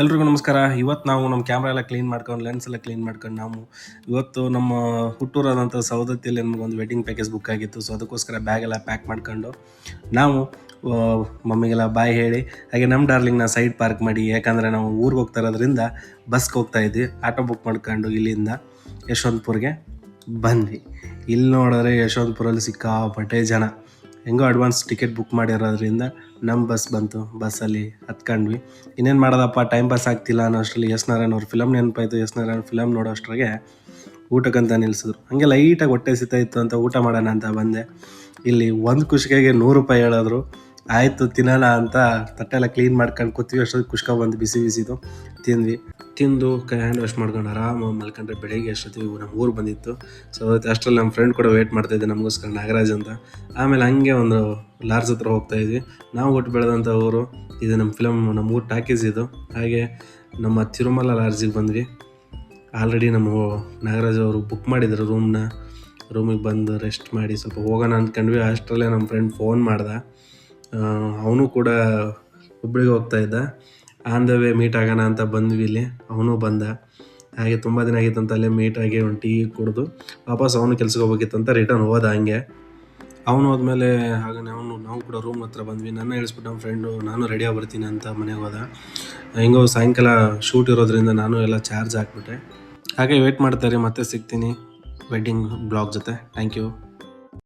ಎಲ್ರಿಗೂ ನಮಸ್ಕಾರ. ಇವತ್ತು ನಾವು ನಮ್ಮ ಕ್ಯಾಮ್ರಾ ಎಲ್ಲ ಕ್ಲೀನ್ ಮಾಡ್ಕೊಂಡು ಲೆನ್ಸ್ ಎಲ್ಲ ಕ್ಲೀನ್ ಮಾಡ್ಕೊಂಡು ನಾವು ಇವತ್ತು ನಮ್ಮ ಹುಟ್ಟೂರಾದಂಥ ಸವದತ್ತಿಯಲ್ಲಿ ನಮಗೊಂದು ವೆಡ್ಡಿಂಗ್ ಪ್ಯಾಕೇಜ್ ಬುಕ್ ಆಗಿತ್ತು. ಸೊ ಅದಕ್ಕೋಸ್ಕರ ಬ್ಯಾಗೆಲ್ಲ ಪ್ಯಾಕ್ ಮಾಡ್ಕೊಂಡು ನಾವು ಮಮ್ಮಿಗೆಲ್ಲ ಬಾಯ್ ಹೇಳಿ ಹಾಗೆ ನಮ್ಮ ಡಾರ್ಲಿಂಗ್ನ ಸೈಡ್ ಪಾರ್ಕ್ ಮಾಡಿ, ಯಾಕಂದರೆ ನಾವು ಊರಿಗೆ ಹೋಗ್ತಾ ಇರೋದ್ರಿಂದ ಬಸ್ಗೆ ಹೋಗ್ತಾ ಇದ್ವಿ. ಆಟೋ ಬುಕ್ ಮಾಡ್ಕೊಂಡು ಇಲ್ಲಿಂದ ಯಶವಂತಪುರ್ಗೆ ಬಂದ್ವಿ. ಇಲ್ಲಿ ನೋಡಿದ್ರೆ ಯಶವಂತಪುರಲ್ಲಿ ಸಿಕ್ಕಾಪಟ್ಟೆ ಜನ. ಹೆಂಗೋ ಅಡ್ವಾನ್ಸ್ ಟಿಕೆಟ್ ಬುಕ್ ಮಾಡಿರೋದ್ರಿಂದ ನಮ್ಮ ಬಸ್ ಬಂತು. ಬಸ್ಸಲ್ಲಿ ಹತ್ಕೊಂಡ್ವಿ. ಇನ್ನೇನು ಮಾಡೋದಪ್ಪ, ಟೈಮ್ ಪಾಸ್ ಆಗ್ತಿಲ್ಲ ಅನ್ನೋ ಅಷ್ಟರಲ್ಲಿ ಎಸ್ ನಾರಾಯಣ್ ಅವ್ರ ಫಿಲಮ್ ನೆನಪಾಯಿತು. ಎಸ್ ನಾರಾಯಣ್ ಫಿಲಮ್ ನೋಡೋ ಅಷ್ಟರಾಗೆ ಊಟಕ್ಕಂತ ನಿಲ್ಲಿಸಿದ್ರು. ಹಾಗೆ ಲೈಟಾಗಿ ಹೊಟ್ಟೆ ಸಿಗ್ತಾಯಿತ್ತು ಅಂತ ಊಟ ಮಾಡೋಣ ಅಂತ ಬಂದೆ. ಇಲ್ಲಿ ಒಂದು ಕುಷ್ಕಾಗೆ ₹100 ಹೇಳಿದ್ರು. ಆಯಿತು ತಿನ್ನೋಣ ಅಂತ ತಟ್ಟೆಲ್ಲ ಕ್ಲೀನ್ ಮಾಡ್ಕೊಂಡು ಕೂತ್ವಿ. ಅಷ್ಟೊತ್ತಿಗೆ ಕುಷ್ಕ ಬಂದು ಬಿಸಿ ಬಿಸಿದು ತಿಂದ್ವಿ. ತಿಂದು ಕೈ ಹ್ಯಾಂಡ್ ವಾಶ್ ಮಾಡ್ಕೊಂಡು ಆರಾಮಾಗಿ ಮಲ್ಕೊಂಡ್ರೆ ಬೆಳಿಗ್ಗೆ ಅಷ್ಟೊತ್ತಿಗೆ ನಮ್ಮ ಊರು ಬಂದಿತ್ತು. ಸೊ ಅಷ್ಟರಲ್ಲಿ ನಮ್ಮ ಫ್ರೆಂಡ್ ಕೂಡ ವೇಟ್ ಮಾಡ್ತಾಯಿದ್ದೆ ನಮಗೋಸ್ಕರ, ನಾಗರಾಜ್ ಅಂತ. ಆಮೇಲೆ ಹಂಗೆ ಒಂದು ಲಾರ್ಜ್ ಹತ್ರ ಹೋಗ್ತಾಯಿದ್ವಿ. ನಾವು ಹುಟ್ಟು ಬೆಳೆದಂಥ ಊರು ಇದು. ನಮ್ಮ ಫಿಲಮ್ ನಮ್ಮ ಊರು ಟಾಕೀಸ್ ಇದು. ಹಾಗೆ ನಮ್ಮ ತಿರುಮಲ ಲಾರ್ಜಿಗೆ ಬಂದ್ವಿ. ಆಲ್ರೆಡಿ ನಮ್ಮ ನಾಗರಾಜ್ ಅವರು ಬುಕ್ ಮಾಡಿದ್ರು ರೂಮಿಗೆ ಬಂದು ರೆಸ್ಟ್ ಮಾಡಿ ಸ್ವಲ್ಪ ಹೋಗೋಣ ಅಂದ್ಕೊಂಡ್ವಿ. ಅಷ್ಟರಲ್ಲೇ ನಮ್ಮ ಫ್ರೆಂಡ್ ಫೋನ್ ಮಾಡ್ದೆ. ಅವನು ಕೂಡ ಹುಬ್ಳಿಗೆ ಹೋಗ್ತಾಯಿದ್ದ. ಆನ್ ದ ವೇ ಮೀಟ್ ಆಗೋಣ ಅಂತ ಬಂದ್ವಿ. ಇಲ್ಲಿ ಅವನು ಬಂದ. ಹಾಗೆ ತುಂಬ ದಿನ ಆಗಿತ್ತಂತ ಅಲ್ಲೇ ಮೀಟ್ ಆಗಿ ಒಂದು ಟೀ ಕುಡಿದು ವಾಪಸ್ ಅವನು ಕೆಲ್ಸಕ್ಕೆ ಹೋಗ್ಬೇಕಿತ್ತಂತ ರಿಟರ್ನ್ ಹೋದ. ಹಂಗೆ ಅವನು ಹೋದ್ಮೇಲೆ ಹಾಗೆ ನಾವು ಕೂಡ ರೂಮ್ ಹತ್ರ ಬಂದ್ವಿ. ನನ್ನ ಇಳಿಸ್ಬಿಟ್ಟು ನಮ್ಮ ಫ್ರೆಂಡು ನಾನು ರೆಡಿಯಾಗಿ ಬರ್ತೀನಿ ಅಂತ ಮನೆಗೆ ಹೋದ. ಹೆಂಗೋ ಸಾಯಂಕಾಲ ಶೂಟ್ ಇರೋದ್ರಿಂದ ನಾನು ಎಲ್ಲ ಚಾರ್ಜ್ ಹಾಕ್ಬಿಟ್ಟೆ. ಹಾಗೆ ವೇಟ್ ಮಾಡ್ತಾರೆ, ಮತ್ತೆ ಸಿಗ್ತೀನಿ ವೆಡ್ಡಿಂಗ್ ಬ್ಲಾಗ್ ಜೊತೆ. Thank you.